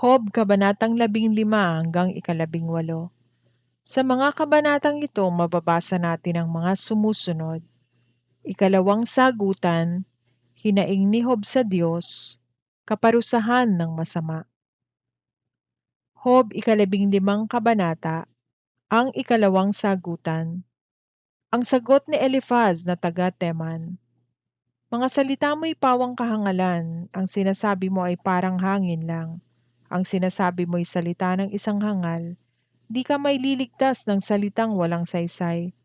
Hob Kabanatang 15 hanggang 18. Sa mga kabanatang ito, mababasa natin ang mga sumusunod. Ikalawang sagutan, hinaing ni Hob sa Diyos, kaparusahan ng masama. Hob 15 kabanata, ang ikalawang sagutan. Ang sagot ni Eliphaz na taga Teman. Mga salita mo'y pawang kahangalan, ang sinasabi mo ay parang hangin lang. Ang sinasabi mo'y salita ng isang hangal. Di ka may liligtas ng salitang walang saysay.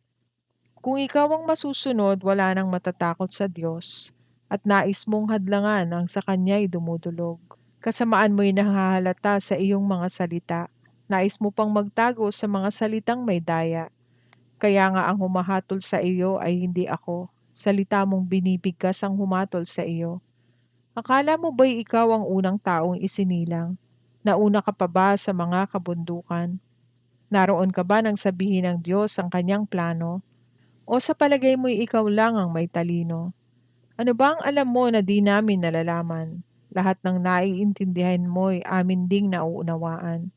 Kung ikaw ang masusunod, wala nang matatakot sa Diyos, at nais mong hadlangan ang sa Kanya'y dumudulog. Kasamaan mo'y nahahalata sa iyong mga salita. Nais mo pang magtago sa mga salitang may daya. Kaya nga ang humahatol sa iyo ay hindi ako. Salita mong binibigkas ang humatol sa iyo. Akala mo ba'y ikaw ang unang taong isinilang? Nauna ka pa ba sa mga kabundukan? Naroon ka ba nang sabihin ng Diyos ang kanyang plano? O sa palagay mo'y ikaw lang ang may talino? Ano ba ang alam mo na di namin nalalaman? Lahat ng naiintindihan mo'y amin ding nauunawaan.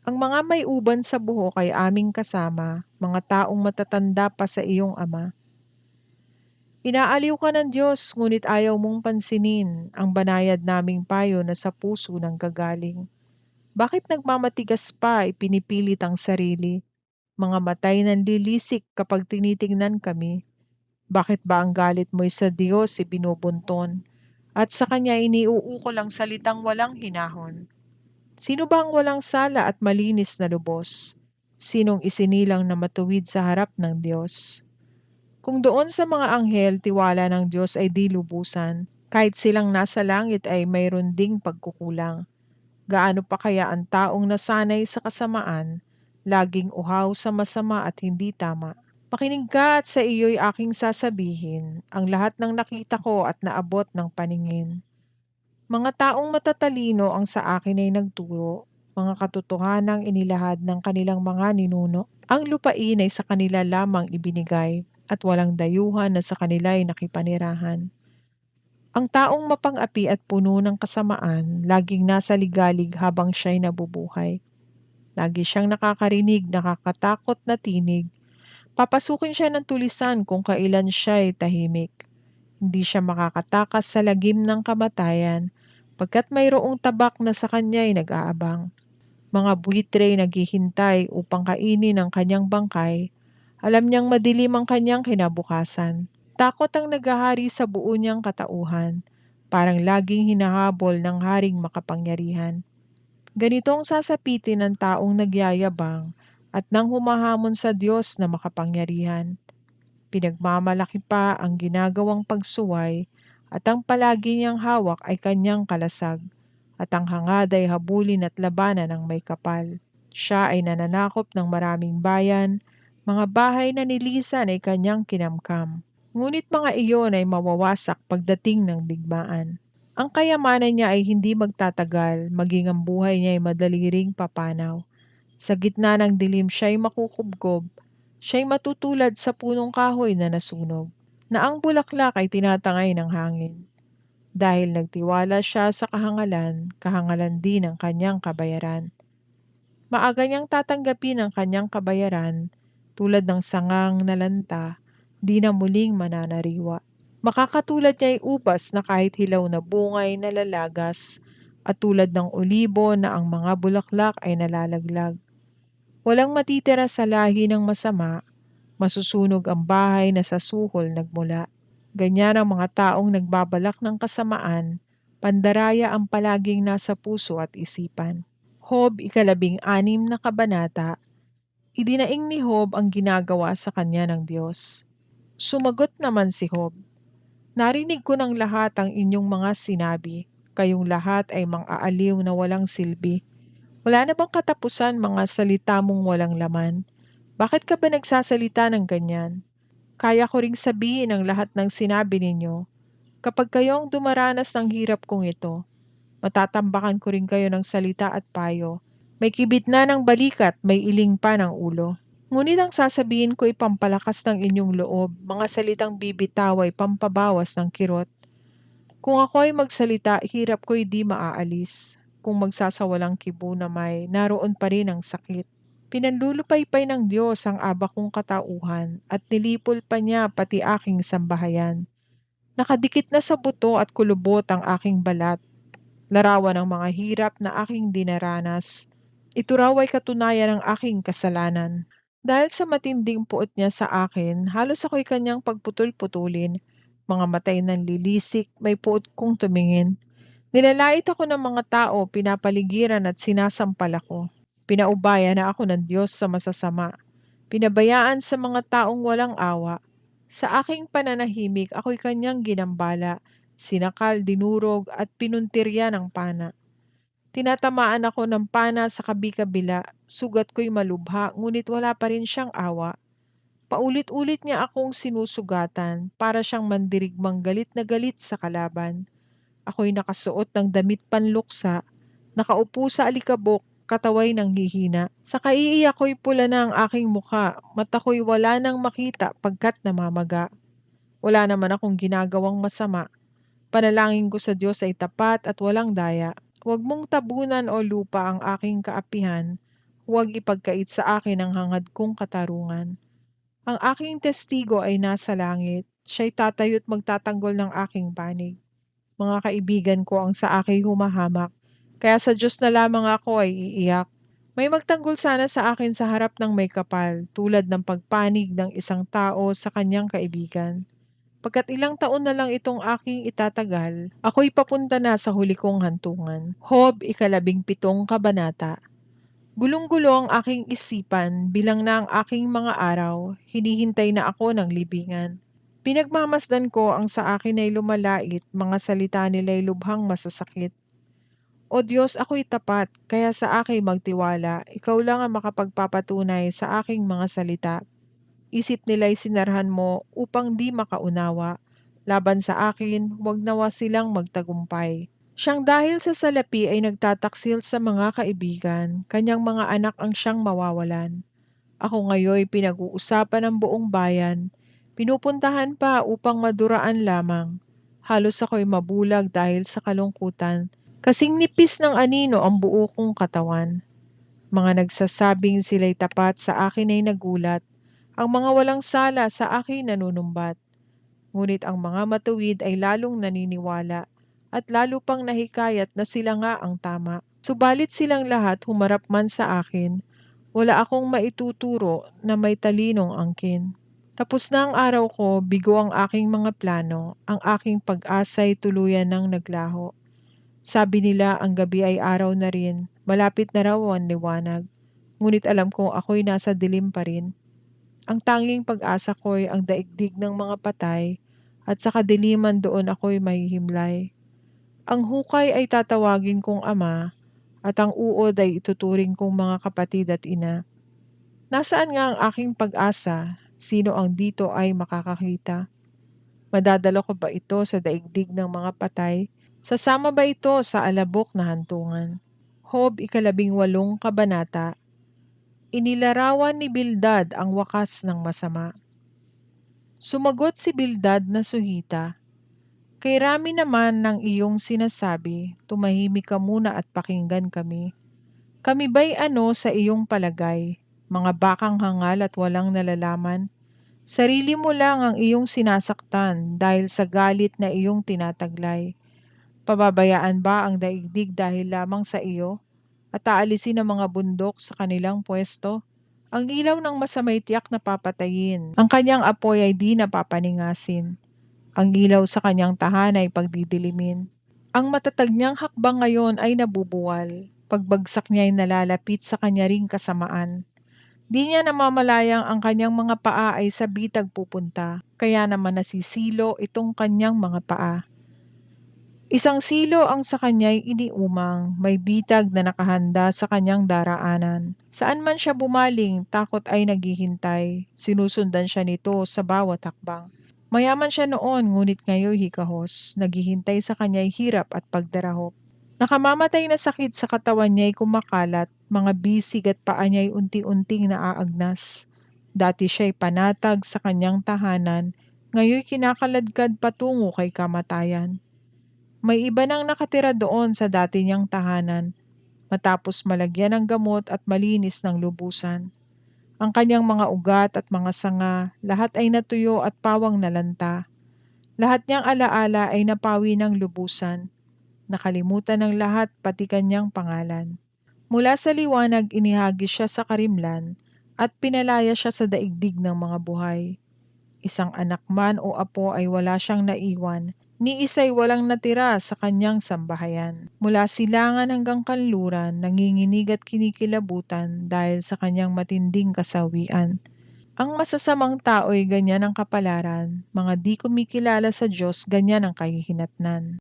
Ang mga may uban sa buhok ay aming kasama, mga taong matatanda pa sa iyong ama. Inaaliw ka ng Diyos, ngunit ayaw mong pansinin ang banayad naming payo na sa puso ng gagaling. Bakit nagmamatigas pa, ipinipilit ang sarili? Mga matay nanlilisik kapag tinitingnan kami. Bakit ba ang galit mo'y sa Diyos ibinubunton at sa Kanya iniuukol ang salitang walang hinahon? Sino ba ang walang sala at malinis na lubos? Sinong isinilang na matuwid sa harap ng Diyos? Kung doon sa mga anghel tiwala ng Diyos ay di lubusan, kahit silang nasa langit ay mayroon ding pagkukulang. Gaano pa kaya ang taong nasanay sa kasamaan, laging uhaw sa masama at hindi tama? Makinig ka at sa iyo'y aking sasabihin, ang lahat ng nakita ko at naabot ng paningin. Mga taong matatalino ang sa akin ay nagturo, mga katotohanang inilahad ng kanilang mga ninuno. Ang lupain ay sa kanila lamang ibinigay, at walang dayuhan na sa kanila ay nakipanirahan. Ang taong mapang-api at puno ng kasamaan, laging nasa ligalig habang siya'y nabubuhay. Lagi siyang nakakarinig, nakakatakot na tinig. Papasukin siya ng tulisan kung kailan siya'y tahimik. Hindi siya makakatakas sa lagim ng kamatayan, pagkat mayroong tabak na sa kanya'y nag-aabang. Mga buitre naghihintay upang kainin ang kanyang bangkay. Alam niyang madilim ang kanyang kinabukasan. Takot ang naghahari sa buo niyang katauhan, parang laging hinahabol ng haring makapangyarihan. Ganito ang sasapitin ng taong nagyayabang at nang humahamon sa Diyos na makapangyarihan. Pinagmamalaki pa ang ginagawang pagsuway at ang palagi niyang hawak ay kanyang kalasag at ang hangad ay habulin at labanan ng may kapal. Siya ay nananakop ng maraming bayan, mga bahay na nilisan ay kanyang kinamkam. Ngunit mga iyon ay mawawasak pagdating ng digmaan. Ang kayamanan niya ay hindi magtatagal, maging ang buhay niya ay madali ring papanaw. Sa gitna ng dilim siya'y makukubkob, siya'y matutulad sa punong kahoy na nasunog, na ang bulaklak ay tinatangay ng hangin. Dahil nagtiwala siya sa kahangalan, kahangalan din ang kanyang kabayaran. Maaga niyang tatanggapin ang kanyang kabayaran, tulad ng sangang na lanta, di na muling mananariwa. Makakatulad niya ay ubas na kahit hilaw na bungay na lalagas, at tulad ng olibo na ang mga bulaklak ay nalalaglag. Walang matitira sa lahi ng masama, masusunog ang bahay na sa suhol nagmula. Ganyan ang mga taong nagbabalak ng kasamaan, pandaraya ang palaging nasa puso at isipan. Hob 16 na kabanata, idinaing ni Hob ang ginagawa sa kanya ng Diyos. Sumagot naman si Hob, narinig ko ng lahat ang inyong mga sinabi, kayong lahat ay mang-aaliw na walang silbi. Wala na bang katapusan mga salita mong walang laman? Bakit ka ba nagsasalita ng ganyan? Kaya ko ring sabihin ang lahat ng sinabi ninyo. Kapag kayong dumaranas ng hirap kong ito, matatambakan ko rin kayo ng salita at payo. May kibit na ng balikat, may iling pa ng ulo. Ngunit ang sasabihin ko ay pampalakas ng inyong loob, mga salitang bibitaw ay pampabawas ng kirot. Kung ako ay magsalita, hirap ko'y di maaalis. kung magsasawalang kibo na may naroon pa rin ang sakit. Pinanlulupaypay ng Diyos ang aba kong katauhan at nilipol pa niya pati aking sambahayan. Nakadikit na sa buto at kulubot ang aking balat, larawan ng mga hirap na aking dinaranas. Ito raw ay katunayan ng aking kasalanan. Dahil sa matinding puot niya sa akin, halos ako'y kanyang pagputol-putulin. Mga matay ng lilisik, may puot kong tumingin. Nilalait ako ng mga tao, pinapaligiran at sinasampal ako. Pinaubaya na ako ng Diyos sa masasama. Pinabayaan sa mga taong walang awa. Sa aking pananahimik, ako'y kanyang ginambala, sinakal, dinurog at pinuntirya ng pana. Tinatamaan ako ng pana sa kabi-kabila, sugat ko'y malubha, ngunit wala pa rin siyang awa. Paulit-ulit niya akong sinusugatan, para siyang mandirigmang galit na galit sa kalaban. Ako'y nakasuot ng damit panluksa, nakaupo sa alikabok, kataway ng hihina. Sa kaiiyak ko'y pula na ang aking muka, mata ko'y wala nang makita pagkat namamaga. Wala naman akong ginagawang masama. Panalangin ko sa Diyos ay tapat at walang daya. Huwag mong tabunan o lupa ang aking kaapihan. Huwag ipagkait sa akin ang hangad kong katarungan. Ang aking testigo ay nasa langit. Siya'y tatayo't magtatanggol ng aking panig. Mga kaibigan ko ang sa akin humahamak. Kaya sa Diyos na lamang ako ay iiyak. May magtanggol sana sa akin sa harap ng may kapal, tulad ng pagpanig ng isang tao sa kanyang kaibigan. Pagkat ilang taon na lang itong aking itatagal, ako'y papunta na sa huli kong hantungan. Hob, 17 kabanata. Gulong-gulo ang aking isipan, bilang na ang aking mga araw, hinihintay na ako ng libingan. Pinagmamasdan ko ang sa akin ay lumalait, mga salita nila'y lubhang masasakit. O Diyos, ako'y tapat, kaya sa akin magtiwala, ikaw lang ang makapagpapatunay sa aking mga salita. Isip nila'y sinarhan mo upang di makaunawa. Laban sa akin, huwag nawa silang magtagumpay. Siyang dahil sa salapi ay nagtataksil sa mga kaibigan, kanyang mga anak ang siyang mawawalan. Ako ngayoy pinag-uusapan ng buong bayan, pinupuntahan pa upang maduraan lamang. Halos ako'y mabulag dahil sa kalungkutan, kasing nipis ng anino ang buo kong katawan. Mga nagsasabing sila'y tapat sa akin ay nagulat, ang mga walang sala sa akin nanunumbat. Ngunit ang mga matuwid ay lalong naniniwala at lalo pang nahikayat na sila nga ang tama. Subalit silang lahat humarap man sa akin, wala akong maituturo na may talinong angkin. Tapos na ang araw ko, bigo ang aking mga plano, ang aking pag-asa'y tuluyan ng naglaho. Sabi nila ang gabi ay araw na rin, malapit na raw ang liwanag. Ngunit alam kong ako'y nasa dilim pa rin. Ang tanging pag-asa ko'y ang daigdig ng mga patay at sa kadiliman doon ako'y mahihimlay. Ang hukay ay tatawagin kong ama at ang uod ay ituturing kong mga kapatid at ina. Nasaan nga ang aking pag-asa? Sino ang dito ay makakakita? Madadala ko ba ito sa daigdig ng mga patay? Sasama ba ito sa alabok na hantungan? Hob, 18 kabanata. Inilarawan ni Bildad ang wakas ng masama. Sumagot si Bildad na Suhita, "Kay rami naman ng iyong sinasabi, tumahimik ka muna at pakinggan kami. Kami ba'y ano sa iyong palagay? Mga bakang hangal at walang nalalaman? Sarili mo lang ang iyong sinasaktan dahil sa galit na iyong tinataglay. Pababayaan ba ang daigdig dahil lamang sa iyo? At aalisin ang mga bundok sa kanilang pwesto? Ang ilaw ng masamay tiyak na papatayin. Ang kanyang apoy ay di napapaningasin. Ang ilaw sa kanyang tahanan ay pagdidilimin. Ang matatag niyang hakbang ngayon ay nabubuwal. Pagbagsak niya ay nalalapit sa kanya ring kasamaan. Di niya namamalayang ang kanyang mga paa ay sa bitag pupunta, kaya naman nasisilo itong kanyang mga paa. Isang silo ang sa kanya'y iniumang, may bitag na nakahanda sa kanyang daraanan. Saan man siya bumaling, takot ay naghihintay. Sinusundan siya nito sa bawat hakbang. Mayaman siya noon, ngunit ngayon hikahos. Naghihintay sa kanya'y hirap at pagdarahop. Nakamamatay na sakit sa katawan niya'y kumakalat, mga bisig at paa niya'y unti-unting naaagnas. Dati siya'y panatag sa kanyang tahanan, ngayon kinakaladkad patungo kay kamatayan. May iba nang nakatira doon sa dati niyang tahanan matapos malagyan ng gamot at malinis ng lubusan. Ang kanyang mga ugat at mga sanga, lahat ay natuyo at pawang nalanta. Lahat niyang alaala ay napawi ng lubusan. Nakalimutan ng lahat pati kanyang pangalan. Mula sa liwanag inihagis siya sa karimlan at pinalaya siya sa daigdig ng mga buhay. Isang anak man o apo ay wala siyang naiwan, ni isa'y walang natira sa kanyang sambahayan. Mula silangan hanggang kanluran, nanginginig at kinikilabutan dahil sa kanyang matinding kasawian. Ang masasamang tao'y ganyan ang kapalaran, mga di kumikilala sa Diyos ganyan ang kahihinatnan.